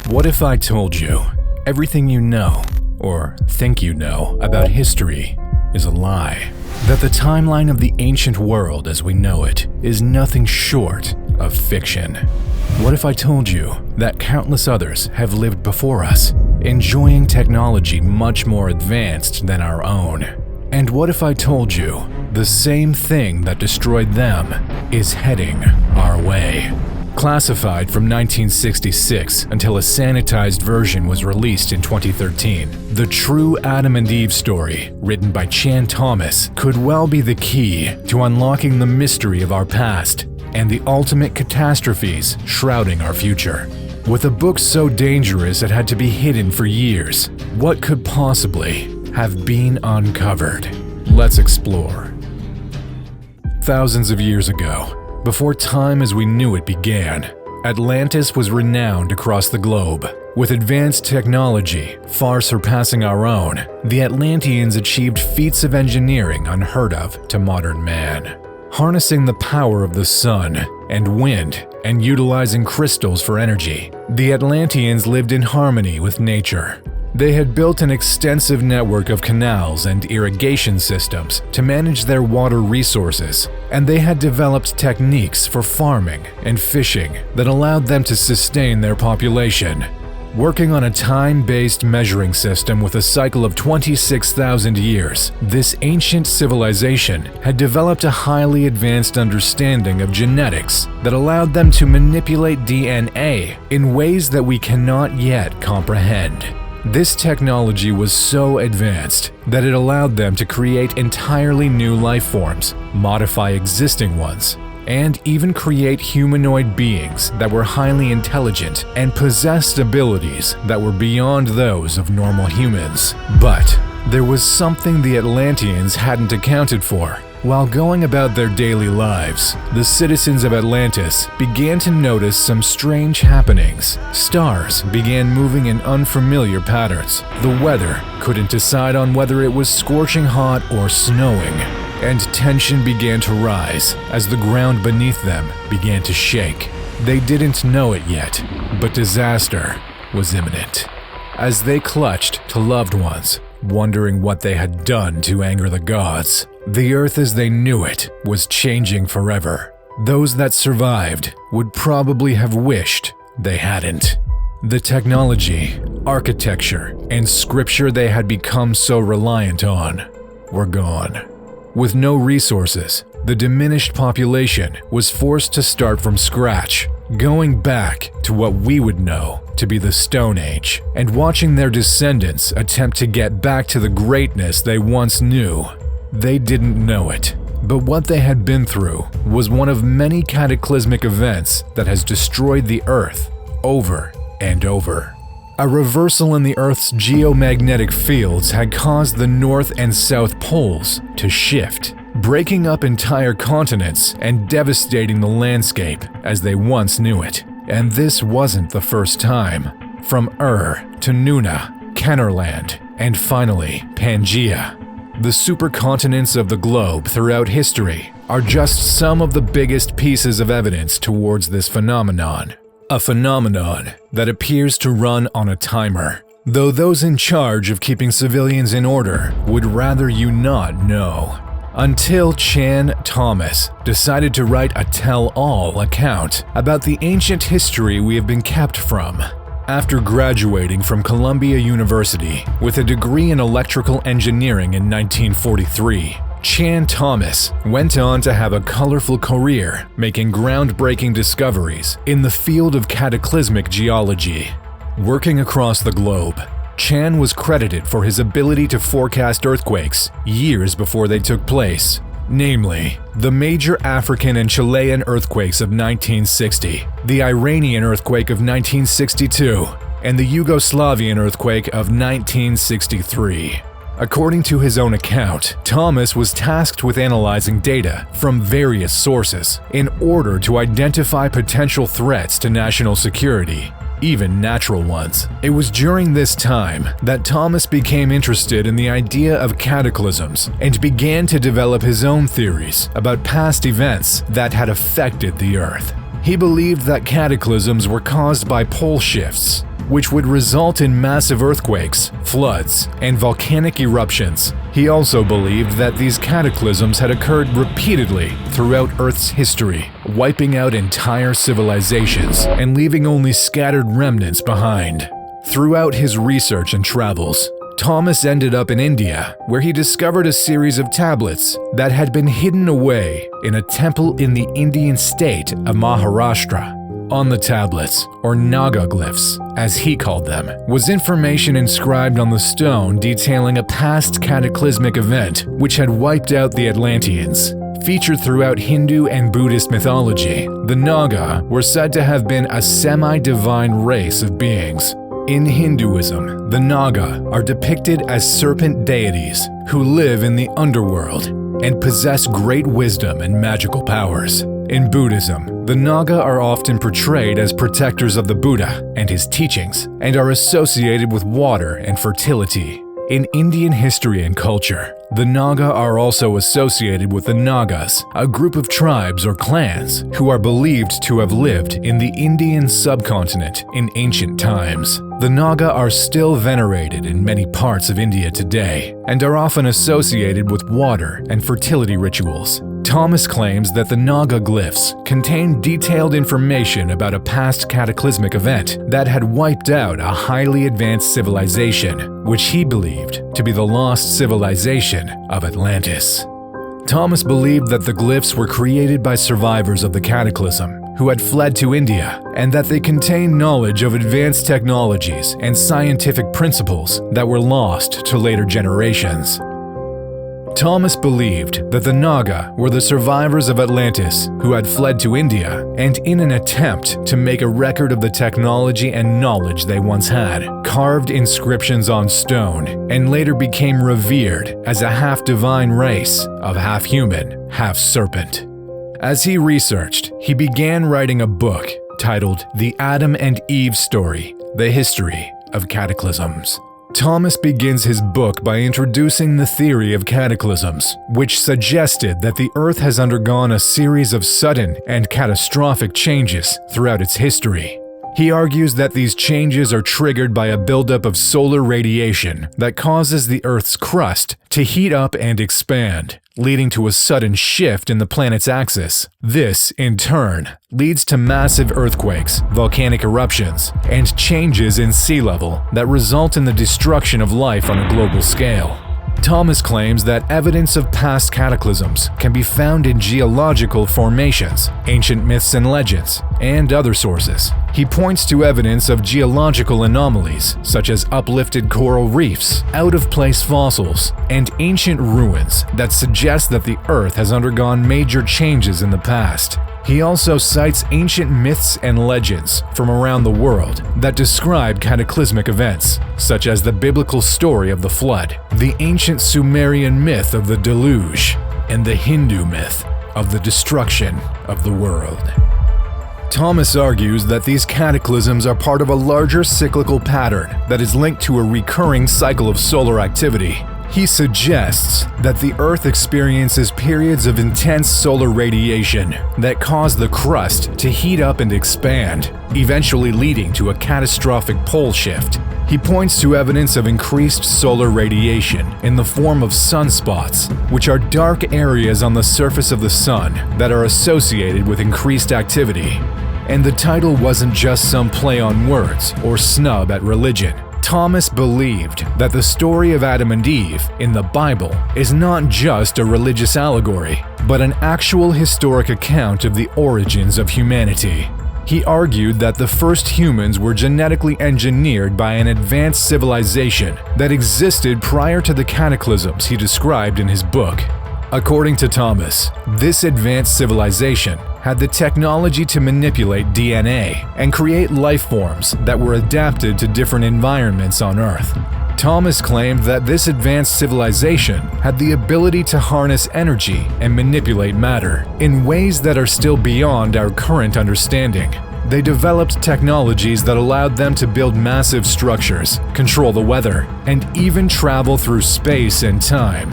What if I told you everything you know, or think you know, about history is a lie? That the timeline of the ancient world as we know it is nothing short of fiction? What if I told you that countless others have lived before us, enjoying technology much more advanced than our own? And what if I told you the same thing that destroyed them is heading our way? Classified from 1966 until a sanitized version was released in 2013, the true Adam and Eve story, written by Chan Thomas, could well be the key to unlocking the mystery of our past and the ultimate catastrophes shrouding our future. With a book so dangerous it had to be hidden for years, what could possibly have been uncovered? Let's explore. Thousands of years ago, before time as we knew it began, Atlantis was renowned across the globe. With advanced technology far surpassing our own, the Atlanteans achieved feats of engineering unheard of to modern man. Harnessing the power of the sun and wind and utilizing crystals for energy, the Atlanteans lived in harmony with nature. They had built an extensive network of canals and irrigation systems to manage their water resources, and they had developed techniques for farming and fishing that allowed them to sustain their population. Working on a time-based measuring system with a cycle of 26,000 years, this ancient civilization had developed a highly advanced understanding of genetics that allowed them to manipulate DNA in ways that we cannot yet comprehend. This technology was so advanced that it allowed them to create entirely new life forms, modify existing ones, and even create humanoid beings that were highly intelligent and possessed abilities that were beyond those of normal humans. But there was something the Atlanteans hadn't accounted for. While going about their daily lives, the citizens of Atlantis began to notice some strange happenings. Stars began moving in unfamiliar patterns. The weather couldn't decide on whether it was scorching hot or snowing. And tension began to rise as the ground beneath them began to shake. They didn't know it yet, but disaster was imminent. As they clutched to loved ones, wondering what they had done to anger the gods, the earth as they knew it was changing forever. Those that survived would probably have wished they hadn't. The technology, architecture, and scripture they had become so reliant on were gone. With no resources, the diminished population was forced to start from scratch, going back to what we would know to be the Stone Age, and watching their descendants attempt to get back to the greatness they once knew. They didn't know it, but what they had been through was one of many cataclysmic events that has destroyed the Earth over and over. A reversal in the Earth's geomagnetic fields had caused the North and South poles to shift, breaking up entire continents and devastating the landscape as they once knew it. And this wasn't the first time. From to Nuna, Kennerland, and finally Pangaea. The supercontinents of the globe throughout history are just some of the biggest pieces of evidence towards this phenomenon. A phenomenon that appears to run on a timer, though those in charge of keeping civilians in order would rather you not know. Until Chan Thomas decided to write a tell-all account about the ancient history we have been kept from. After graduating from Columbia University with a degree in electrical engineering in 1943, Chan Thomas went on to have a colorful career making groundbreaking discoveries in the field of cataclysmic geology. Working across the globe, Chan was credited for his ability to forecast earthquakes years before they took place, namely, the major African and Chilean earthquakes of 1960, the Iranian earthquake of 1962, and the Yugoslavian earthquake of 1963. According to his own account, Thomas was tasked with analyzing data from various sources in order to identify potential threats to national security, even natural ones. It was during this time that Thomas became interested in the idea of cataclysms and began to develop his own theories about past events that had affected the Earth. He believed that cataclysms were caused by pole shifts, which would result in massive earthquakes, floods, and volcanic eruptions. He also believed that these cataclysms had occurred repeatedly throughout Earth's history, wiping out entire civilizations and leaving only scattered remnants behind. Throughout his research and travels, Thomas ended up in India, where he discovered a series of tablets that had been hidden away in a temple in the Indian state of Maharashtra. On the tablets, or Naga glyphs, as he called them, was information inscribed on the stone detailing a past cataclysmic event which had wiped out the Atlanteans. Featured throughout Hindu and Buddhist mythology, the Naga were said to have been a semi-divine race of beings. In Hinduism, the Naga are depicted as serpent deities who live in the underworld and possess great wisdom and magical powers. In Buddhism, the Naga are often portrayed as protectors of the Buddha and his teachings, and are associated with water and fertility. In Indian history and culture, the Naga are also associated with the Nagas, a group of tribes or clans who are believed to have lived in the Indian subcontinent in ancient times. The Naga are still venerated in many parts of India today, and are often associated with water and fertility rituals. Thomas claims that the Naga glyphs contain detailed information about a past cataclysmic event that had wiped out a highly advanced civilization, which he believed to be the lost civilization of Atlantis. Thomas believed that the glyphs were created by survivors of the cataclysm who had fled to India, and that they contained knowledge of advanced technologies and scientific principles that were lost to later generations. Thomas believed that the Naga were the survivors of Atlantis who had fled to India, and in an attempt to make a record of the technology and knowledge they once had, carved inscriptions on stone and later became revered as a half-divine race of half-human, half-serpent. As he researched, he began writing a book titled The Adam and Eve Story: The History of Cataclysms. Thomas begins his book by introducing the theory of cataclysms, which suggested that the Earth has undergone a series of sudden and catastrophic changes throughout its history. He argues that these changes are triggered by a buildup of solar radiation that causes the Earth's crust to heat up and expand, leading to a sudden shift in the planet's axis. This, in turn, leads to massive earthquakes, volcanic eruptions, and changes in sea level that result in the destruction of life on a global scale. Thomas claims that evidence of past cataclysms can be found in geological formations, ancient myths and legends, and other sources. He points to evidence of geological anomalies, such as uplifted coral reefs, out-of-place fossils, and ancient ruins that suggest that the Earth has undergone major changes in the past. He also cites ancient myths and legends from around the world that describe cataclysmic events, such as the biblical story of the flood, the ancient Sumerian myth of the deluge, and the Hindu myth of the destruction of the world. Thomas argues that these cataclysms are part of a larger cyclical pattern that is linked to a recurring cycle of solar activity. He suggests that the Earth experiences periods of intense solar radiation that cause the crust to heat up and expand, eventually leading to a catastrophic pole shift. He points to evidence of increased solar radiation in the form of sunspots, which are dark areas on the surface of the sun that are associated with increased activity. And the title wasn't just some play on words or snub at religion. Thomas believed that the story of Adam and Eve in the Bible is not just a religious allegory, but an actual historic account of the origins of humanity. He argued that the first humans were genetically engineered by an advanced civilization that existed prior to the cataclysms he described in his book. According to Thomas, this advanced civilization had the technology to manipulate DNA and create life forms that were adapted to different environments on Earth. Thomas claimed that this advanced civilization had the ability to harness energy and manipulate matter in ways that are still beyond our current understanding. They developed technologies that allowed them to build massive structures, control the weather, and even travel through space and time.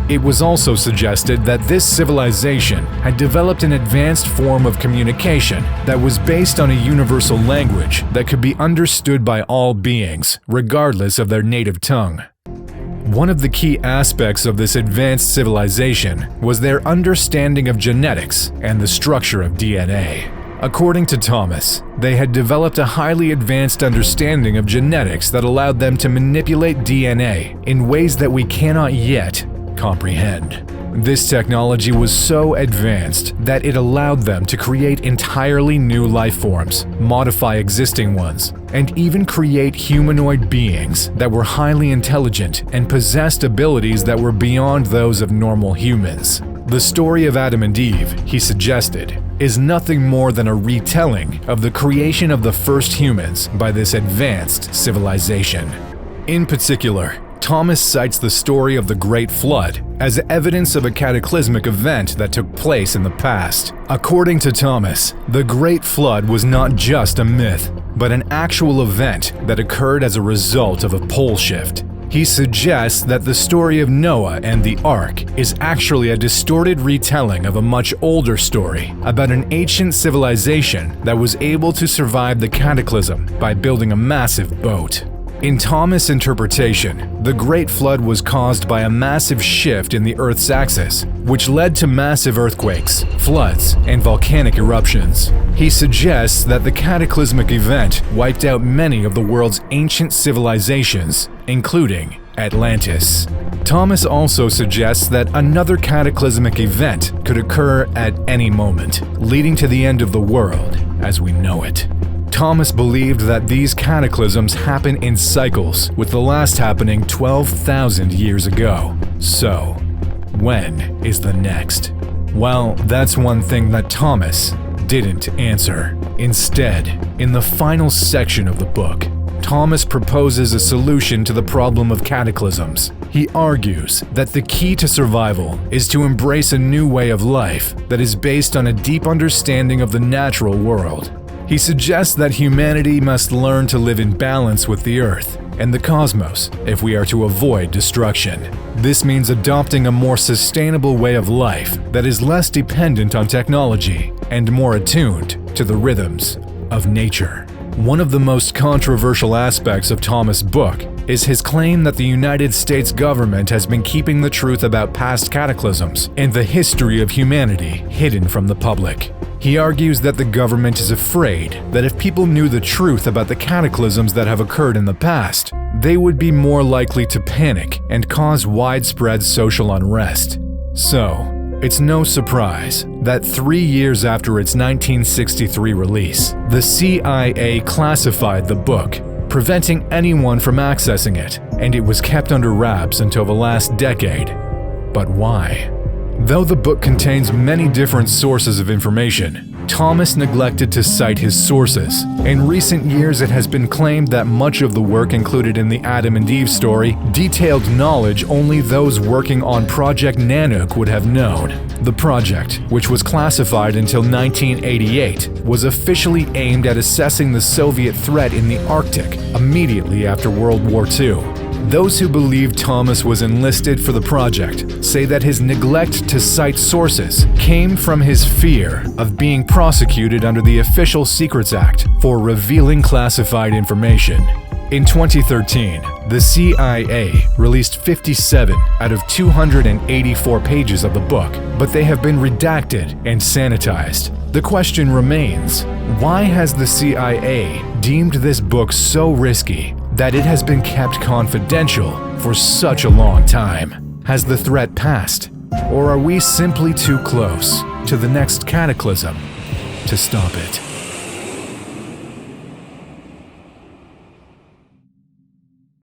It was also suggested that this civilization had developed an advanced form of communication that was based on a universal language that could be understood by all beings, regardless of their native tongue. One of the key aspects of this advanced civilization was their understanding of genetics and the structure of DNA. According to Thomas, they had developed a highly advanced understanding of genetics that allowed them to manipulate DNA in ways that we cannot yet comprehend. This technology was so advanced that it allowed them to create entirely new life forms, modify existing ones, and even create humanoid beings that were highly intelligent and possessed abilities that were beyond those of normal humans. The story of Adam and Eve, he suggested, is nothing more than a retelling of the creation of the first humans by this advanced civilization. In particular, Thomas cites the story of the Great Flood as evidence of a cataclysmic event that took place in the past. According to Thomas, the Great Flood was not just a myth, but an actual event that occurred as a result of a pole shift. He suggests that the story of Noah and the Ark is actually a distorted retelling of a much older story about an ancient civilization that was able to survive the cataclysm by building a massive boat. In Thomas' interpretation, the Great Flood was caused by a massive shift in the Earth's axis, which led to massive earthquakes, floods, and volcanic eruptions. He suggests that the cataclysmic event wiped out many of the world's ancient civilizations, including Atlantis. Thomas also suggests that another cataclysmic event could occur at any moment, leading to the end of the world as we know it. Thomas believed that these cataclysms happen in cycles, with the last happening 12,000 years ago. So, when is the next? Well, that's one thing that Thomas didn't answer. Instead, in the final section of the book, Thomas proposes a solution to the problem of cataclysms. He argues that the key to survival is to embrace a new way of life that is based on a deep understanding of the natural world. He suggests that humanity must learn to live in balance with the Earth and the cosmos if we are to avoid destruction. This means adopting a more sustainable way of life that is less dependent on technology and more attuned to the rhythms of nature. One of the most controversial aspects of Thomas' book is his claim that the United States government has been keeping the truth about past cataclysms and the history of humanity hidden from the public. He argues that the government is afraid that if people knew the truth about the cataclysms that have occurred in the past, they would be more likely to panic and cause widespread social unrest. So, it's no surprise that 3 years after its 1963 release, the CIA classified the book, preventing anyone from accessing it, and it was kept under wraps until the last decade. But why? Though the book contains many different sources of information, Thomas neglected to cite his sources. In recent years, it has been claimed that much of the work included in the Adam and Eve story detailed knowledge only those working on Project Nanook would have known. The project, which was classified until 1988, was officially aimed at assessing the Soviet threat in the Arctic immediately after World War II. Those who believe Thomas was enlisted for the project say that his neglect to cite sources came from his fear of being prosecuted under the Official Secrets Act for revealing classified information. In 2013, the CIA released 57 out of 284 pages of the book, but they have been redacted and sanitized. The question remains, why has the CIA deemed this book so risky that it has been kept confidential for such a long time? Has the threat passed? Or are we simply too close to the next cataclysm to stop it?